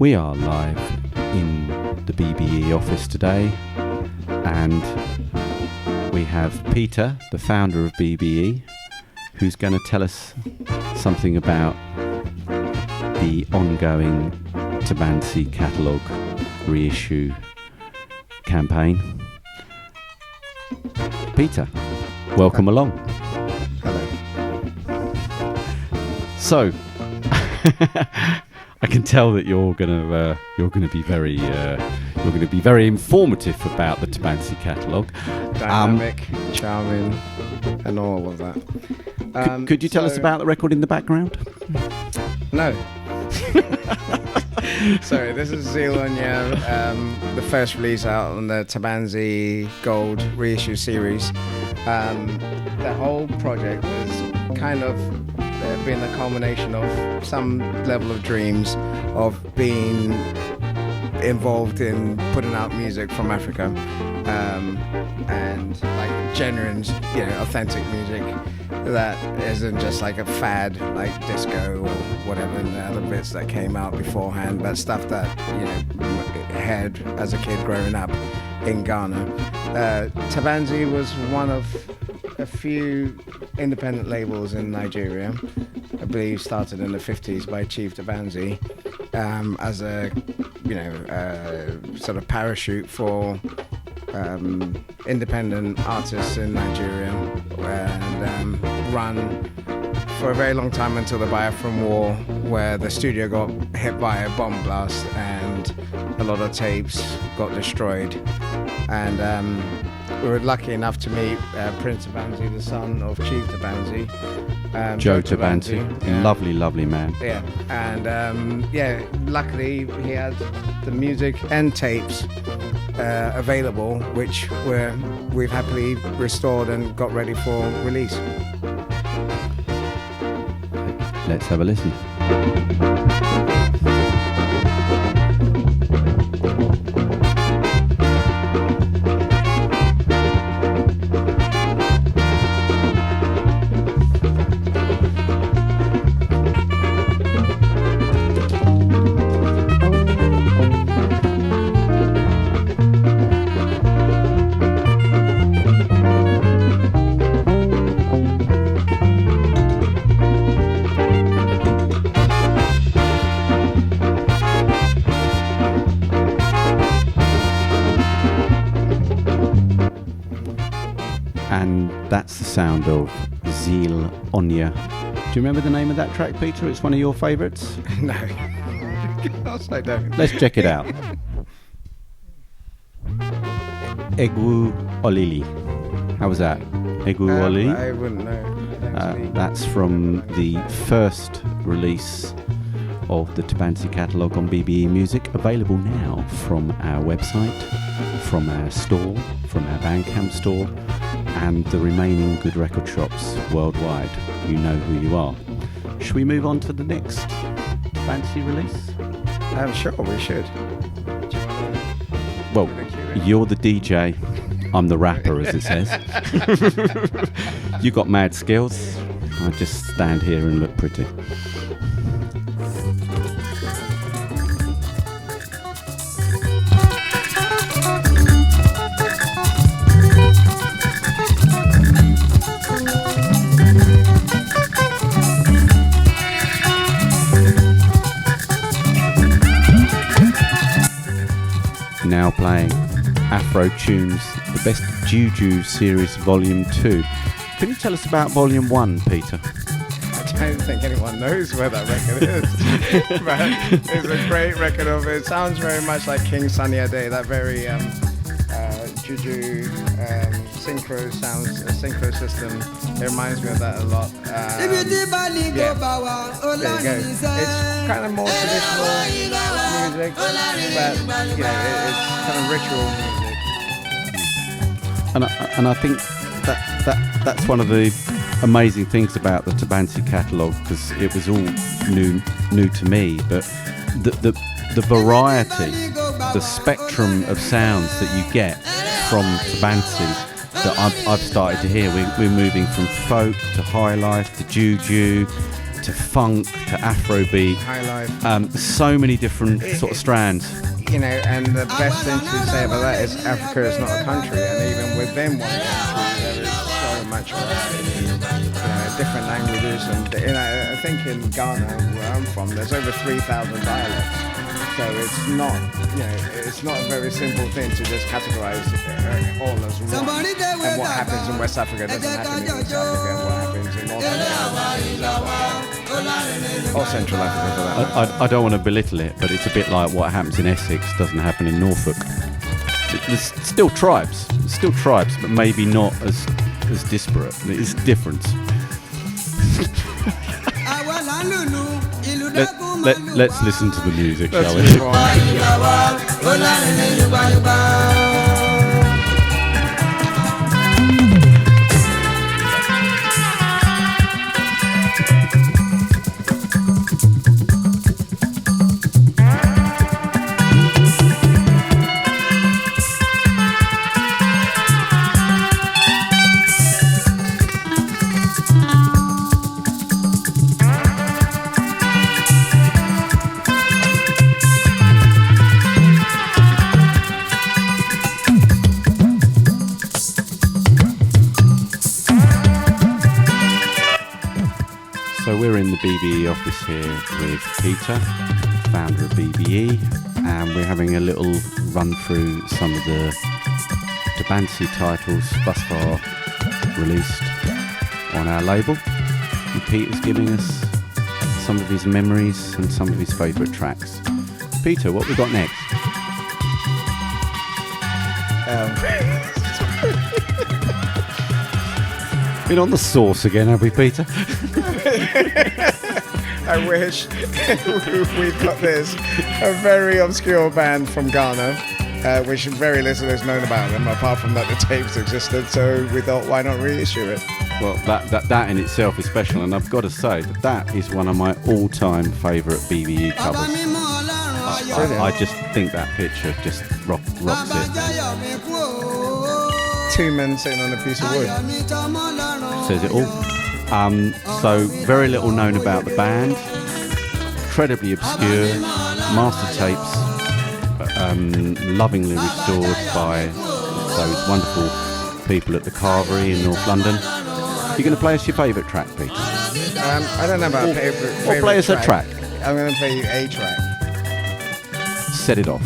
We are live in the BBE office today, and we have Peter, the founder of BBE, who's going to tell us something about the ongoing Tabansi catalogue reissue campaign. Peter, welcome along. Hello. So, I can tell that you're gonna be very informative about the Tabansi catalogue. Dynamic, charming, and all of that. Could you tell us about the record in the background? No. Sorry, this is Zealonia, the first release out on the Tabansi Gold reissue series. The whole project has kind of been a culmination of some level of dreams of being involved in putting out music from Africa, and like genuine, authentic music that isn't just like a fad like disco or whatever and the other bits that came out beforehand, but stuff that had as a kid growing up in Ghana. Tabansi was one of a few independent labels in Nigeria. I believe started in the 50s by Chief Tabansi as a sort of parachute for independent artists in Nigeria, and run for a very long time until the Biafran War, where the studio got hit by a bomb blast and a lot of tapes got destroyed. And we were lucky enough to meet Prince Tabansi, the son of Chief Tabansi. Joe Tabansi, yeah. Lovely man. Yeah, and luckily he had the music and tapes available, which we've happily restored and got ready for release. Let's have a listen. And that's the sound of Zealonia. Do you remember the name of that track, Peter? It's one of your favourites? No. Of course I don't. Let's check it out. Egwu Olili. How was that? Egwu Olili? I wouldn't know. That's from the first release of the Tabansi catalogue on BBE Music, available now from our website, from our store, from our Bandcamp store, and the remaining good record shops worldwide. You know who you are. Should we move on to the next Tabansi release? I'm sure we should. Well, you're the DJ, I'm the rapper, as it says. You got mad skills. I just stand here and look pretty. Now playing Afro Tunes, the Best Juju Series Volume 2. Can you tell us about Volume 1, Peter? I don't think anyone knows where that record is. But it's a great record of it. It sounds very much like King Sunny Ade, that very Juju synchro system. It reminds me of that a lot. There you go. It's kind of more traditional music, but it's kind of ritual music. And I think that's one of the amazing things about the Tabansi catalogue, because it was all new to me, but the variety, the spectrum of sounds that you get from Tabansi that I've started to hear. We're moving from folk to high life to juju to funk to Afrobeat. High life. So many different sort of strands. You know, and the best thing to say about that is Africa is not a country, and even within one country there is so much variety. Different languages, and I think in Ghana, where I'm from, there's over 3,000 dialects. So it's not, it's not a very simple thing to just categorize all as one. And what happens in West Africa doesn't happen in East Africa, and what happens in North Africa or Central Africa for that. I don't want to belittle it, but it's a bit like what happens in Essex doesn't happen in Norfolk. There's still tribes, but maybe not as disparate. It's different. Let's listen to the music, shall we? So we're in the BBE office here with Peter, founder of BBE, and we're having a little run through some of the Tabansi titles thus far released on our label. And Peter's giving us some of his memories and some of his favourite tracks. Peter, what we got next? Been on the sauce again, have we, Peter? I wish we'd got this. A very obscure band from Ghana, which very little is known about them, apart from that the tapes existed, so we thought, why not reissue it? Well, that in itself is special, and I've got to say that is one of my all-time favourite BBE covers. I just think that picture just rocks it. Two men sitting on a piece of wood. Says it all. So very little known about the band. Incredibly obscure. Master tapes, lovingly restored by those wonderful people at the Carvery in North London. You're going to play us your favourite track, Pete? I don't know about favourite. Or play us a track. I'm going to play you a track. Set it off.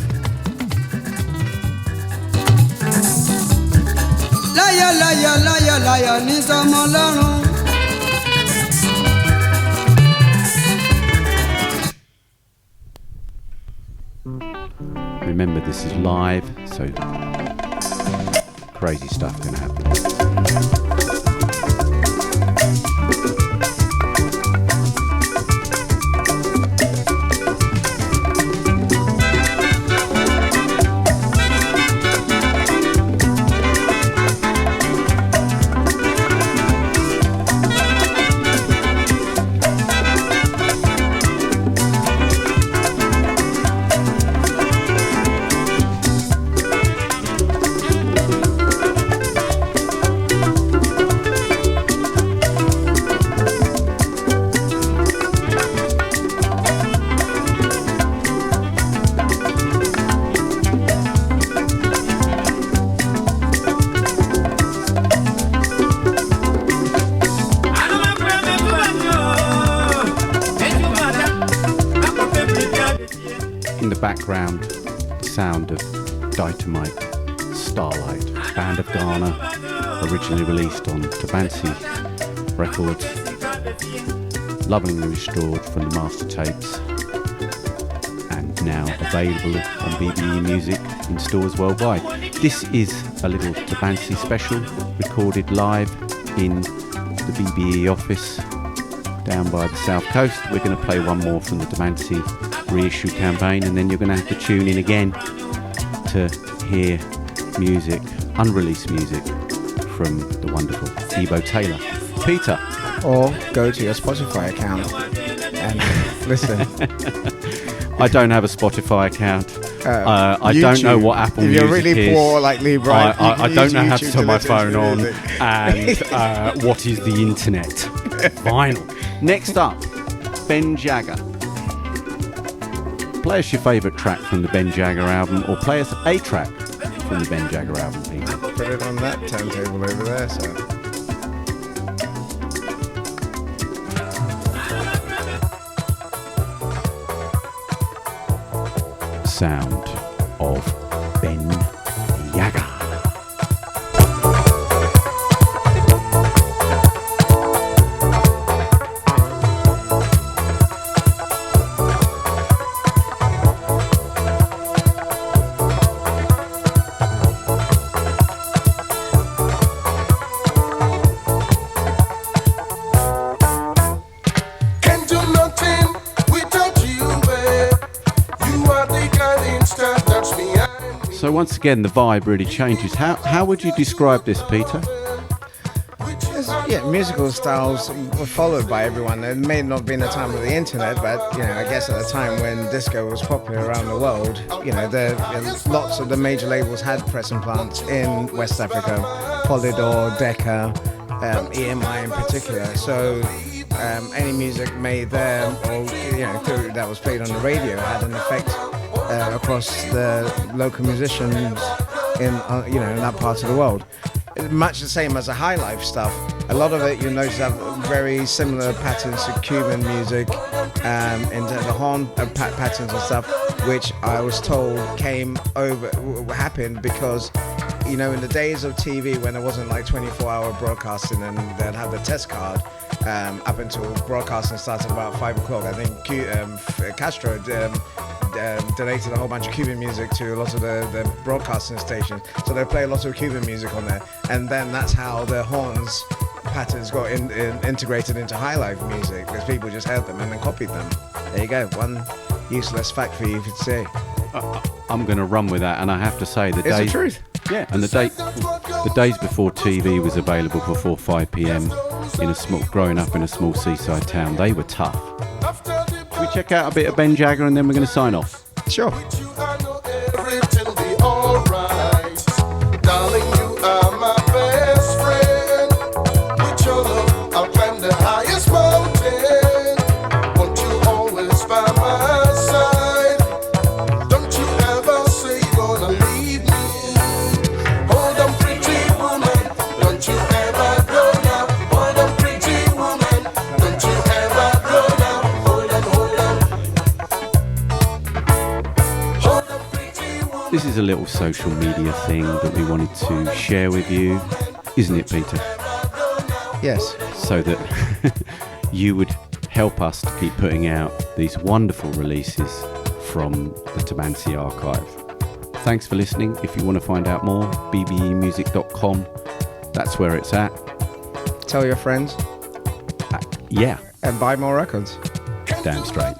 Láyọ̀ ní sọmọ lọ́rùn. Remember, this is live, so crazy stuff going to happen. In the background, sound of Dynamite, Starlight, band of Ghana, originally released on Tabansi Records, lovingly restored from the master tapes, and now available on BBE Music in stores worldwide. This is a little Tabansi special, recorded live in the BBE office down by the south coast. We're going to play one more from the Tabansi reissue campaign, and then you're going to have to tune in again to hear music, unreleased music from the wonderful Ebo Taylor. Peter. Or go to your Spotify account and listen. I don't have a Spotify account. I YouTube. don't know what Apple Music is. If you're really poor like Libra, I don't know how to turn my phone on. music. And what is the internet? Vinyl. Next up, Ben Jagger. Play us your favourite track from the Ben Jagger album, or play us a track from the Ben Jagger album, Peter. Put it on that turntable over there, so. Sound of Ben Jagger. So once again, the vibe really changes. How would you describe this, Peter? Yeah, musical styles were followed by everyone. It may not have been the time of the internet, but I guess at the time when disco was popular around the world, lots of the major labels had pressing plants in West Africa, Polydor, Decca, EMI in particular. So any music made there, or that was played on the radio, had an effect across the local musicians in that part of the world. Much the same as the high life stuff. A lot of it, you'll notice, have very similar patterns to Cuban music, in terms of horn patterns and stuff, which I was told happened because, in the days of TV when there wasn't like 24-hour broadcasting and they'd have the test card, up until broadcasting started about 5 o'clock. I think Castro donated a whole bunch of Cuban music to a lot of the broadcasting stations, so they play a lot of Cuban music on there, and then that's how the horns patterns got integrated into high life music, because people just heard them and then copied them. There you go, one useless fact for you to say. I'm going to run with that, and I have to say It's the truth. Yeah, and the days before TV was available before 5 p.m. growing up in a small seaside town, they were tough. Should we check out a bit of Ben Jagger and then we're going to sign off? Sure. Everything be alright. Darling, you are my best friend. With your love, I'll climb the highest mountain. Won't you always by my side? Don't you ever say you're gonna leave me. Hold on, pretty woman. Don't you ever go now. Hold on, pretty woman. Don't you ever go now. Hold on, hold on. Hold on, pretty woman. This is a little social media thing that we wanted to share with you, isn't it, Peter? Yes. So that you would help us to keep putting out these wonderful releases from the Tabansi archive. Thanks for listening. If you want to find out more, bbemusic.com. That's where it's at. Tell your friends. Yeah, And buy more records. damn straight.